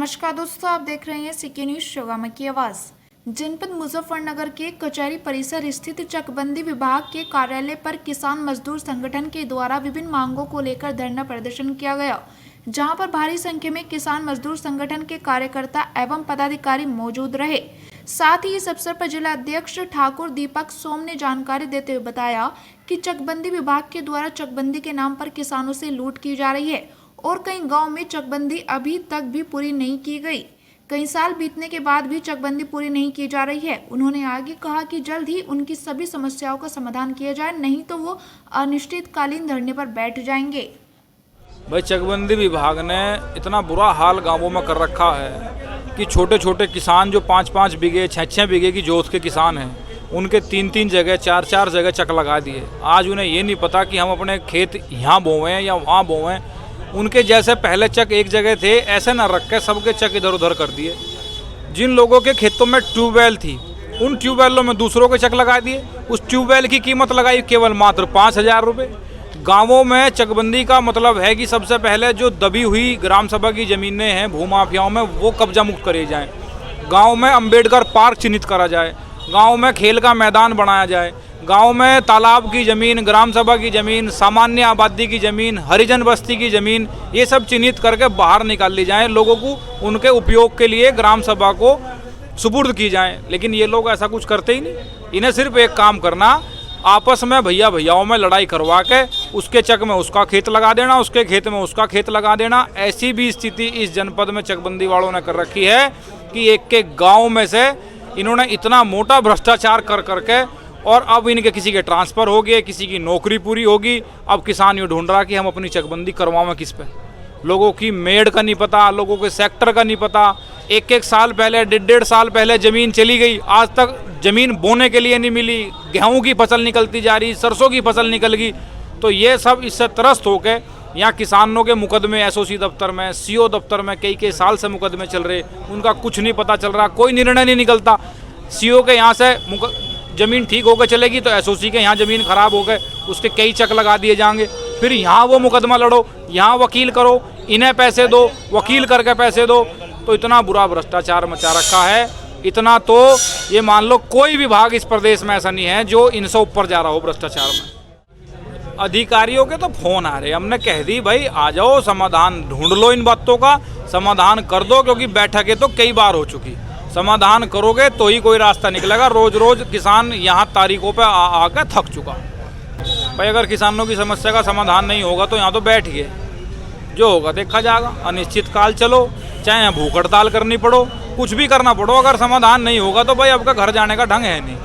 नमस्कार दोस्तों, आप देख रहे हैं सीके न्यूज शिवगामा की आवाज। जनपद मुजफ्फरनगर के कचहरी परिसर स्थित चकबंदी विभाग के कार्यालय पर किसान मजदूर संगठन के द्वारा विभिन्न मांगों को लेकर धरना प्रदर्शन किया गया, जहां पर भारी संख्या में किसान मजदूर संगठन के कार्यकर्ता एवं पदाधिकारी मौजूद रहे। साथ ही इस अवसर पर जिला अध्यक्ष ठाकुर दीपक सोम ने जानकारी देते हुए बताया कि चकबंदी विभाग के द्वारा चकबंदी के नाम पर किसानों से लूट की जा रही है और कई गांव में चकबंदी अभी तक भी पूरी नहीं की गई। कई साल बीतने के बाद भी चकबंदी पूरी नहीं की जा रही है। उन्होंने आगे कहा कि जल्द ही उनकी सभी समस्याओं का समाधान किया जाए, नहीं तो वो अनिश्चितकालीन धरने पर बैठ जाएंगे। भाई, चकबंदी विभाग ने इतना बुरा हाल गांवों में कर रखा है कि छोटे छोटे किसान जो 5-5 बीघे 6-6 बीघे की जोत के किसान हैं, उनके 3-3 जगह 4-4 जगह चक लगा दिए। आज उन्हें ये नहीं पता कि हम अपने खेत यहाँ बोवें या वहाँ बोवें। उनके जैसे पहले चक एक जगह थे, ऐसे न रख के सबके चक इधर उधर कर दिए। जिन लोगों के खेतों में ट्यूबवेल थी, उन ट्यूबवेलों में दूसरों के चक लगा दिए। उस ट्यूबवेल की कीमत लगाई केवल मात्र 5,000 रुपये। गाँवों में चकबंदी का मतलब है कि सबसे पहले जो दबी हुई ग्राम सभा की ज़मीनें हैं भूमाफियाओं में, वो कब्जा मुक्त करे जाएं। गाँव में अंबेडकर पार्क चिन्हित करा जाए, गाँव में खेल का मैदान बनाया जाए, गांव में तालाब की ज़मीन, ग्राम सभा की ज़मीन, सामान्य आबादी की ज़मीन, हरिजन बस्ती की ज़मीन, ये सब चिन्हित करके बाहर निकाल ली जाए। लोगों को उनके उपयोग के लिए ग्राम सभा को सुपुर्द की जाए। लेकिन ये लोग ऐसा कुछ करते ही नहीं। इन्हें सिर्फ एक काम करना, आपस में भैयाओं में लड़ाई करवा के उसके चक में उसका खेत लगा देना, उसके खेत में उसका खेत लगा देना। ऐसी भी स्थिति इस जनपद में चकबंदी वालों ने कर रखी है कि एक गाँव में से इन्होंने इतना मोटा भ्रष्टाचार कर करके, और अब इनके किसी के ट्रांसफ़र हो गए, किसी की नौकरी पूरी होगी। अब किसान ये ढूंढ रहा कि हम अपनी चकबंदी करवाएं किस पे। लोगों की मेड़ का नहीं पता, लोगों के सेक्टर का नहीं पता। एक साल पहले, 1.5 साल पहले ज़मीन चली गई, आज तक ज़मीन बोने के लिए नहीं मिली। गेहूं की फसल निकलती जा रही, सरसों की फसल निकल गई। तो ये सब इससे त्रस्त होकर यहाँ किसानों के मुकदमे SOC दफ्तर में, CO दफ्तर में कई साल से मुकदमे चल रहे। उनका कुछ नहीं पता चल रहा, कोई निर्णय नहीं निकलता। CO के यहाँ से ज़मीन ठीक होकर चलेगी तो SOC के यहाँ ज़मीन खराब हो गए, उसके कई चक लगा दिए जाएंगे। फिर यहाँ वो मुकदमा लड़ो, यहाँ वकील करो, इन्हें पैसे दो, वकील करके पैसे दो। तो इतना बुरा भ्रष्टाचार मचा रखा है। इतना तो ये मान लो कोई विभाग इस प्रदेश में ऐसा नहीं है जो इनसे ऊपर जा रहा हो भ्रष्टाचार में। अधिकारियों के तो फोन आ रहे, हमने कह दी भाई आ जाओ, समाधान ढूंढ लो, इन बातों का समाधान कर दो, क्योंकि बैठकें तो कई बार हो चुकी। समाधान करोगे तो ही कोई रास्ता निकलेगा। रोज रोज किसान यहाँ तारीखों पे आकर थक चुका। भाई, अगर किसानों की समस्या का समाधान नहीं होगा तो यहाँ तो बैठ गए, जो होगा देखा जाएगा। अनिश्चित काल चलो, चाहे भूख हड़ताल करनी पड़ो, कुछ भी करना पड़ो, अगर समाधान नहीं होगा तो भाई आपका घर जाने का ढंग है नहीं।